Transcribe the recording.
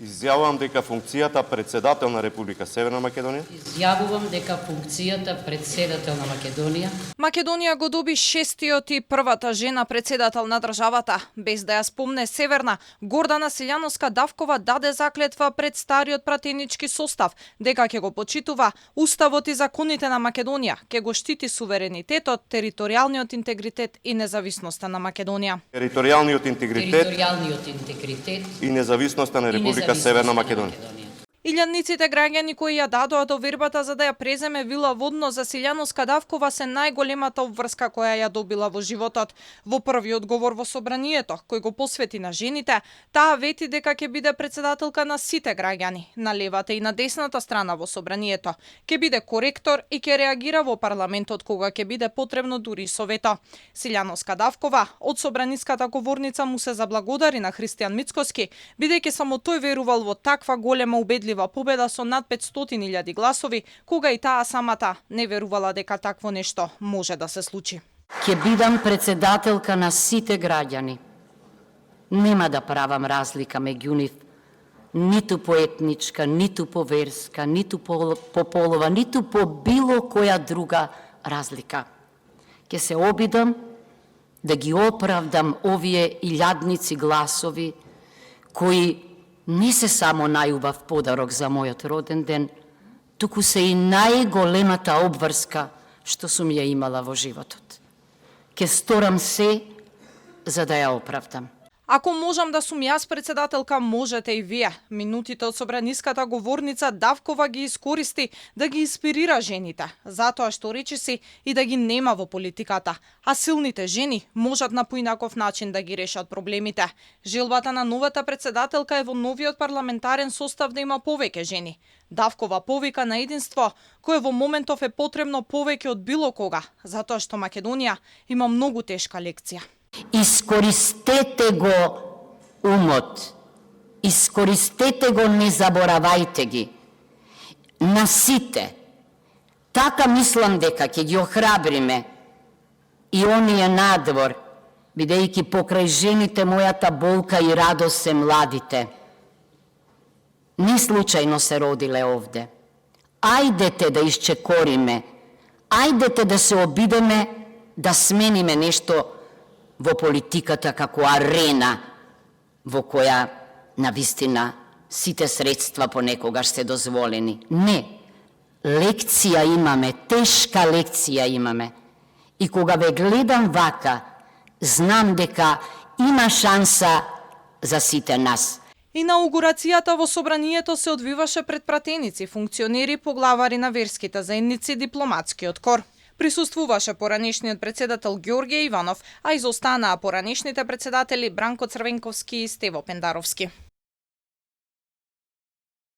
Изјавувам дека функцијата председател на Република Северна Македонија Изјавувам дека функцијата председател на Македонија Македонија го доби шестиот и првата жена председател на државата. Без да ја спомне Северна, Гордана Силјановска-Давкова даде заклетва пред стариот пратенички состав дека ќе го почитува уставот и законите на Македонија, ќе го штити суверенитетот, територијалниот интегритет и независноста на Македонија. Територијалниот интегритет интегритет и независноста на Република Северна Македонија. Илјадниците граѓани кои ја дадоа довербата за да ја преземе вила Водно за Силјановска-Давкова се најголемата обврска која ја добила во животот. Во првиот говор во собранието, кој го посвети на жените, таа вети дека ќе биде председателка на сите граѓани, на левата и на десната страна во собранието. Ќе биде коректор и ќе реагира во парламентот кога ќе биде потребно дури со вето. Силјановска-Давкова од собраниската говорница му се заблагодари на Христијан Мицкоски, бидејќи само тој верувал во таква голема убедлива победа со над 500.000 гласови, кога и таа самата не верувала дека такво нешто може да се случи. Ќе бидам председателка на сите граѓани. Нема да правам разлика меѓу нив, ниту по етничка, ниту по верска, ниту по полова, ниту по било која друга разлика. Ќе се обидам да ги оправдам овие илјадници гласови кои не се само најубав подарок за мојот роден ден, туку се и најголемата обврска што сум ја имала во животот. Ке сторам се за да ја оправдам. Ако можам да сум јас председателка, можете и вие. Минутите од собраниската говорница Давкова ги искористи да ги инспирира жените, затоа што речиси и да ги нема во политиката, а силните жени можат на поинаков начин да ги решат проблемите. Желбата на новата председателка е во новиот парламентарен состав да има повеќе жени. Давкова повика на единство, кое во моментов е потребно повеќе од било кога, затоа што Македонија има многу тешка лекција. Искористете го умот, искористете го, не заборавајте ги. На сите. Така мислам дека ќе ги охрабриме и оние надвор, бидејќи покрај жените мојата болка и радост се младите. Не случајно се родиле овде. Ајдете да исчекориме, ајдете да се обидеме да смениме нешто во политиката како арена во која навистина сите средства понекогаш се дозволени. Не, лекција имаме, тешка лекција имаме. И кога ве гледам вака, знам дека има шанса за сите нас. Инаугурацијата во собранието се одвиваше пред пратеници, функционери, поглавари на верските заедници, дипломатскиот кор. Присуствуваше поранешниот председател Ѓорѓе Иванов, а изостанаа поранешните председатели Бранко Црвенковски и Стево Пендаровски.